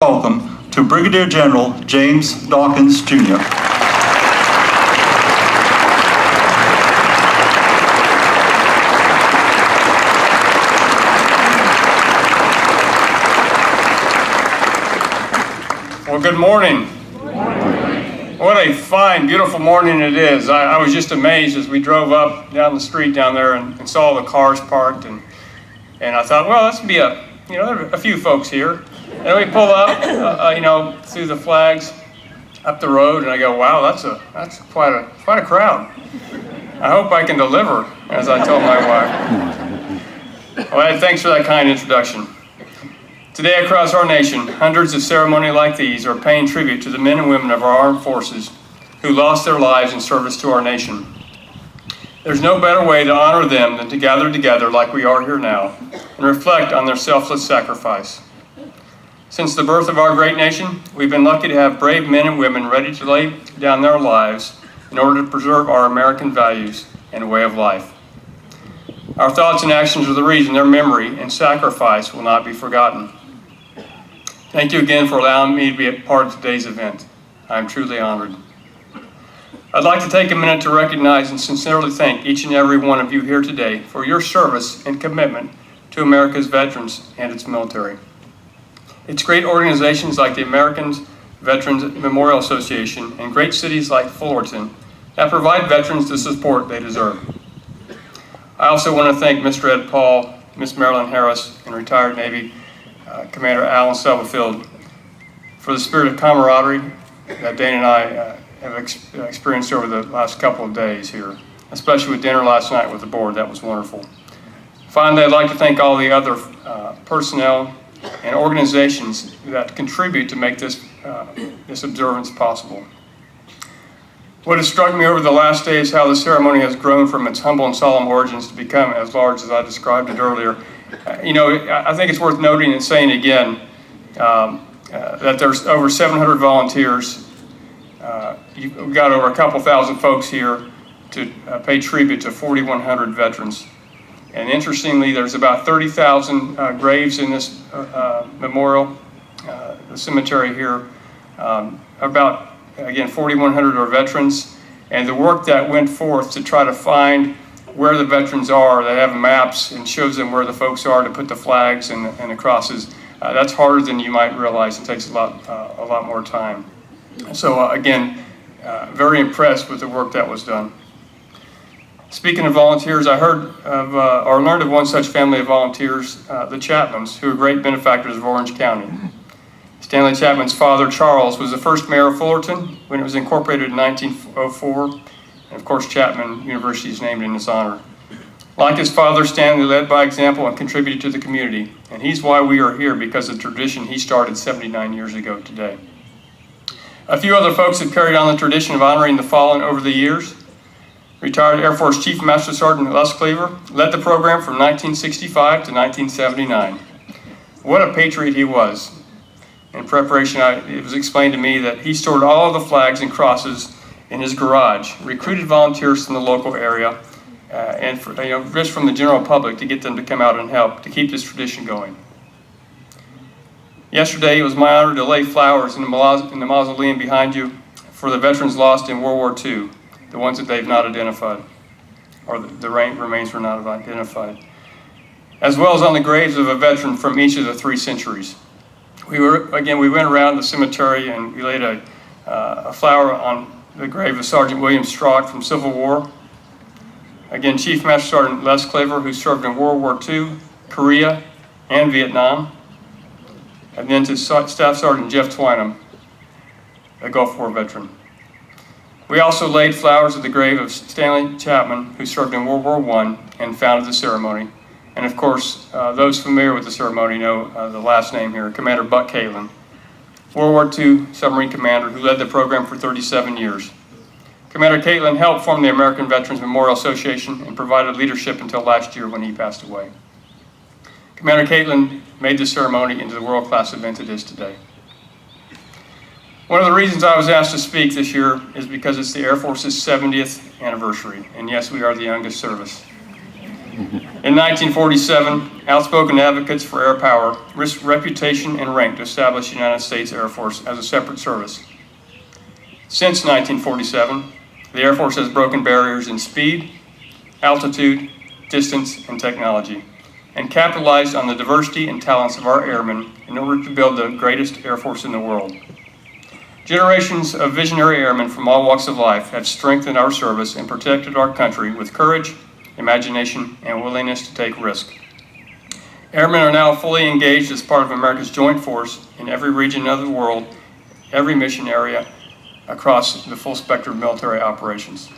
Welcome to Brigadier General James Dawkins, Jr. Well, good morning. What a fine, beautiful morning it is. I was just amazed as we drove up down the street down there and saw the cars parked, and I thought, well, this would be there are a few folks here. And we pull up, through the flags up the road, and I go, wow, that's quite a crowd. I hope I can deliver, as I told my wife. Well, Ed, thanks for that kind introduction. Today across our nation, hundreds of ceremonies like these are paying tribute to the men and women of our armed forces who lost their lives in service to our nation. There's no better way to honor them than to gather together like we are here now and reflect on their selfless sacrifice. Since the birth of our great nation, we've been lucky to have brave men and women ready to lay down their lives in order to preserve our American values and way of life. Our thoughts and actions are the reason their memory and sacrifice will not be forgotten. Thank you again for allowing me to be a part of today's event. I am truly honored. I'd like to take a minute to recognize and sincerely thank each and every one of you here today for your service and commitment to America's veterans and its military. It's great organizations like the American Veterans Memorial Association and great cities like Fullerton that provide veterans the support they deserve. I also want to thank Mr. Ed Paul, Ms. Marilyn Harris, and retired Navy Commander Alan Stubblefield for the spirit of camaraderie that Dane and I have experienced over the last couple of days here, especially with dinner last night with the board. That was wonderful. Finally, I'd like to thank all the other personnel and organizations that contribute to make this observance possible. What has struck me over the last day is how the ceremony has grown from its humble and solemn origins to become as large as I described it earlier. I think it's worth noting and saying again that there's over 700 volunteers. We've got over a couple thousand folks here to pay tribute to 4,100 veterans. And interestingly, there's about 30,000 graves in this memorial, the cemetery here. About, again, 4,100 are veterans. And the work that went forth to try to find where the veterans are, they have maps and shows them where the folks are to put the flags and the crosses. That's harder than you might realize. It takes a lot more time. So again, very impressed with the work that was done. Speaking of volunteers, I heard of, or learned of one such family of volunteers, the Chapmans, who are great benefactors of Orange County. Stanley Chapman's father, Charles, was the first mayor of Fullerton when it was incorporated in 1904. And of course, Chapman University is named in his honor. Like his father, Stanley led by example and contributed to the community. And he's why we are here, because of the tradition he started 79 years ago today. A few other folks have carried on the tradition of honoring the fallen over the years. Retired Air Force Chief Master Sergeant Les Cleaver led the program from 1965 to 1979. What a patriot he was. In preparation, it was explained to me that he stored all of the flags and crosses in his garage, recruited volunteers from the local area, and just from the general public to get them to come out and help to keep this tradition going. Yesterday, it was my honor to lay flowers in the mausoleum behind you for the veterans lost in World War II, the ones that they've not identified, or the remains were not identified, as well as on the graves of a veteran from each of the 3 centuries. We went around the cemetery and we laid a flower on the grave of Sergeant William Strock from Civil War. Again, Chief Master Sergeant Les Cleaver, who served in World War II, Korea, and Vietnam. And then to Staff Sergeant Jeff Twynham, a Gulf War veteran. We also laid flowers at the grave of Stanley Chapman, who served in World War I and founded the ceremony. And of course, those familiar with the ceremony know the last name here, Commander Buck Caitlin, World War II submarine commander who led the program for 37 years. Commander Caitlin helped form the American Veterans Memorial Association and provided leadership until last year when he passed away. Commander Caitlin made the ceremony into the world-class event it is today. One of the reasons I was asked to speak this year is because it's the Air Force's 70th anniversary, and yes, we are the youngest service. In 1947, outspoken advocates for air power, risked reputation and rank to establish the United States Air Force as a separate service. Since 1947, the Air Force has broken barriers in speed, altitude, distance, and technology, and capitalized on the diversity and talents of our airmen in order to build the greatest Air Force in the world. Generations of visionary airmen from all walks of life have strengthened our service and protected our country with courage, imagination, and willingness to take risk. Airmen are now fully engaged as part of America's joint force in every region of the world, every mission area, across the full spectrum of military operations.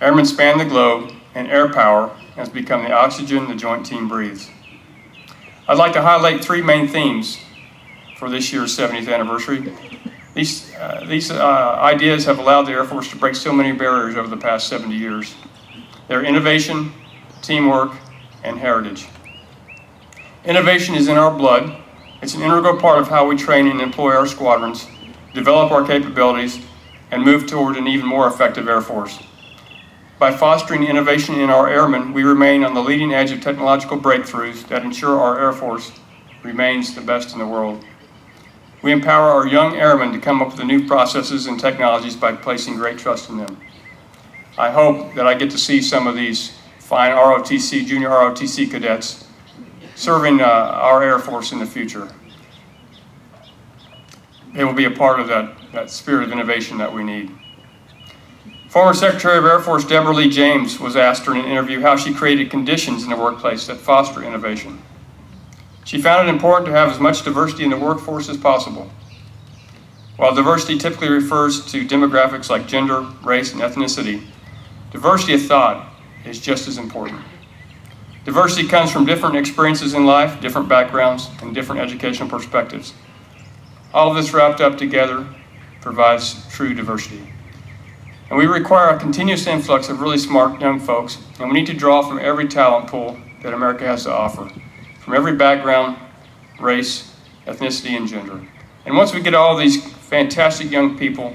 Airmen span the globe, and air power has become the oxygen the joint team breathes. I'd like to highlight three main themes for this year's 70th anniversary. These ideas have allowed the Air Force to break so many barriers over the past 70 years. They're innovation, teamwork, and heritage. Innovation is in our blood. It's an integral part of how we train and employ our squadrons, develop our capabilities, and move toward an even more effective Air Force. By fostering innovation in our airmen, we remain on the leading edge of technological breakthroughs that ensure our Air Force remains the best in the world. We empower our young airmen to come up with the new processes and technologies by placing great trust in them. I hope that I get to see some of these fine ROTC, junior ROTC cadets serving our Air Force in the future. They will be a part of that spirit of innovation that we need. Former Secretary of Air Force Deborah Lee James was asked during an interview how she created conditions in the workplace that foster innovation. She found it important to have as much diversity in the workforce as possible. While diversity typically refers to demographics like gender, race, and ethnicity, diversity of thought is just as important. Diversity comes from different experiences in life, different backgrounds, and different educational perspectives. All of this wrapped up together provides true diversity. And we require a continuous influx of really smart young folks, and we need to draw from every talent pool that America has to offer, from every background, race, ethnicity, and gender. And once we get all these fantastic young people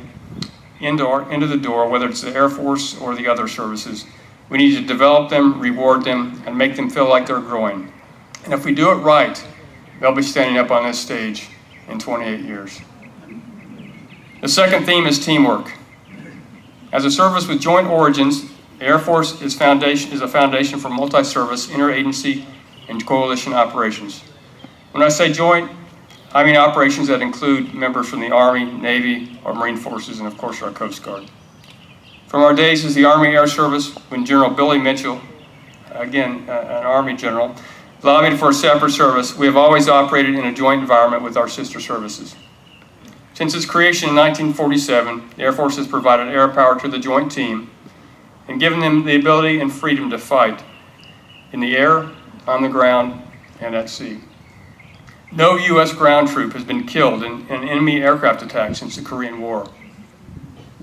into the door, whether it's the Air Force or the other services, we need to develop them, reward them, and make them feel like they're growing. And if we do it right, they'll be standing up on this stage in 28 years. The second theme is teamwork. As a service with joint origins, the Air Force is a foundation for multi-service, interagency, and coalition operations. When I say joint, I mean operations that include members from the Army, Navy, our Marine Forces, and of course our Coast Guard. From our days as the Army Air Service, when General Billy Mitchell, again an Army general, lobbied for a separate service, we have always operated in a joint environment with our sister services. Since its creation in 1947, the Air Force has provided air power to the joint team and given them the ability and freedom to fight in the air, on the ground, and at sea. No U.S. ground troop has been killed in an enemy aircraft attack since the Korean War.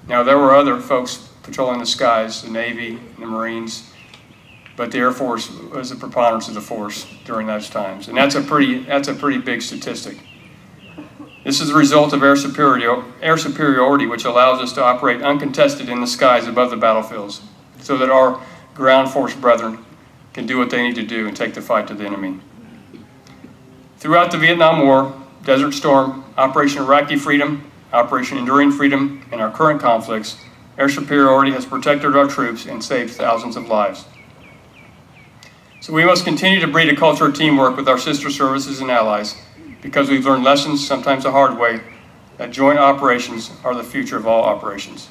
Now, there were other folks patrolling the skies, the Navy, the Marines, but the Air Force was the preponderance of the force during those times. And that's a pretty big statistic. This is the result of air superiority, which allows us to operate uncontested in the skies above the battlefields, so that our ground force brethren can do what they need to do and take the fight to the enemy. Throughout the Vietnam War, Desert Storm, Operation Iraqi Freedom, Operation Enduring Freedom, and our current conflicts, air superiority has protected our troops and saved thousands of lives. So we must continue to breed a culture of teamwork with our sister services and allies, because we've learned lessons, sometimes the hard way, that joint operations are the future of all operations.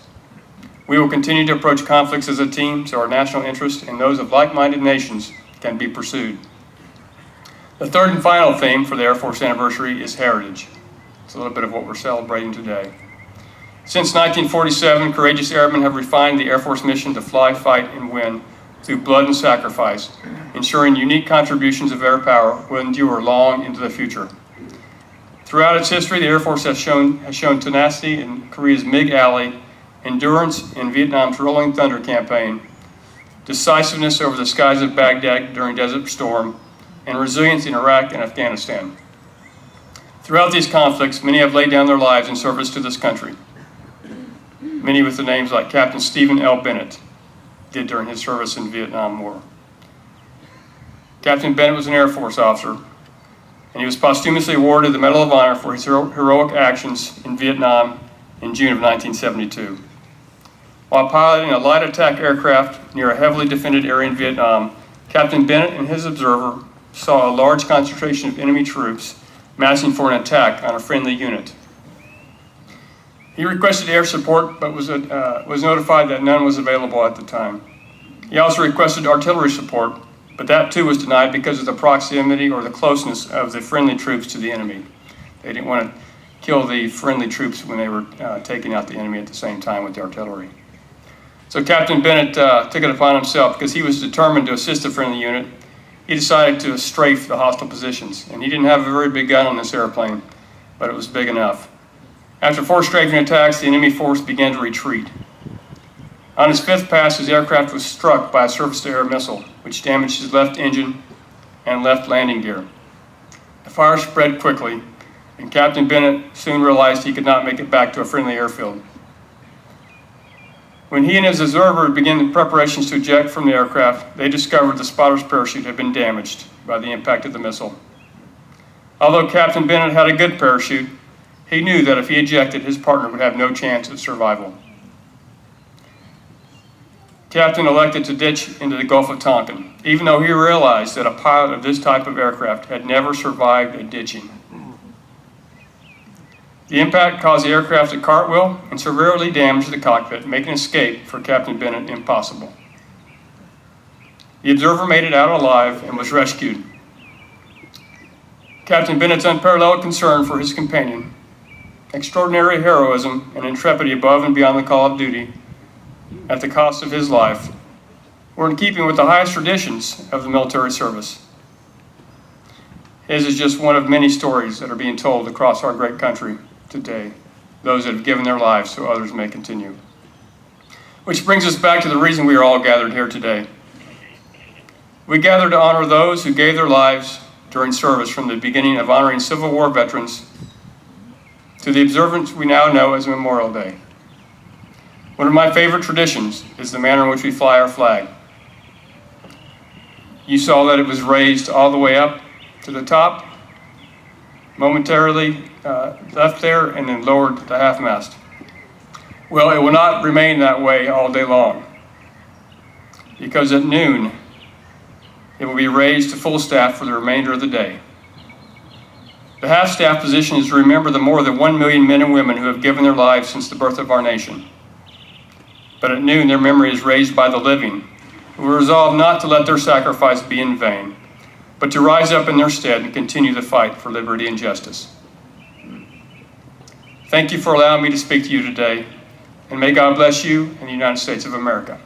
We will continue to approach conflicts as a team so our national interests and those of like-minded nations can be pursued. The third and final theme for the Air Force anniversary is heritage. It's a little bit of what we're celebrating today. Since 1947, courageous airmen have refined the Air Force mission to fly, fight, and win through blood and sacrifice, ensuring unique contributions of air power will endure long into the future. Throughout its history, the Air Force has shown tenacity in Korea's MiG Alley, endurance in Vietnam's Rolling Thunder campaign, decisiveness over the skies of Baghdad during Desert Storm, and resilience in Iraq and Afghanistan. Throughout these conflicts, many have laid down their lives in service to this country. Many with the names like Captain Stephen L. Bennett did during his service in the Vietnam War. Captain Bennett was an Air Force officer, and he was posthumously awarded the Medal of Honor for his heroic actions in Vietnam in June of 1972. While piloting a light attack aircraft near a heavily defended area in Vietnam, Captain Bennett and his observer saw a large concentration of enemy troops massing for an attack on a friendly unit. He requested air support, but was notified that none was available at the time. He also requested artillery support, but that too was denied because of the proximity or the closeness of the friendly troops to the enemy. They didn't want to kill the friendly troops when they were taking out the enemy at the same time with the artillery. So Captain Bennett took it upon himself, because he was determined to assist the friendly unit. He decided to strafe the hostile positions, and he didn't have a very big gun on this airplane, but it was big enough. After 4 strafing attacks, the enemy force began to retreat. On his 5th pass, his aircraft was struck by a surface-to-air missile, which damaged his left engine and left landing gear. The fire spread quickly, and Captain Bennett soon realized he could not make it back to a friendly airfield. When he and his observer began the preparations to eject from the aircraft, they discovered the spotter's parachute had been damaged by the impact of the missile. Although Captain Bennett had a good parachute, he knew that if he ejected, his partner would have no chance of survival. Captain elected to ditch into the Gulf of Tonkin, even though he realized that a pilot of this type of aircraft had never survived a ditching. The impact caused the aircraft to cartwheel and severely damaged the cockpit, making escape for Captain Bennett impossible. The observer made it out alive and was rescued. Captain Bennett's unparalleled concern for his companion, extraordinary heroism and intrepidity above and beyond the call of duty, at the cost of his life, were in keeping with the highest traditions of the military service. His is just one of many stories that are being told across our great country today, those that have given their lives so others may continue. Which brings us back to the reason we are all gathered here today. We gather to honor those who gave their lives during service, from the beginning of honoring Civil War veterans to the observance we now know as Memorial Day. One of my favorite traditions is the manner in which we fly our flag. You saw that it was raised all the way up to the top, momentarily left there, and then lowered to half-mast. Well, it will not remain that way all day long, because at noon, it will be raised to full staff for the remainder of the day. The half-staff position is to remember the more than 1 million men and women who have given their lives since the birth of our nation. But at noon, their memory is raised by the living, who will resolve not to let their sacrifice be in vain, but to rise up in their stead and continue the fight for liberty and justice. Thank you for allowing me to speak to you today, and may God bless you and the United States of America.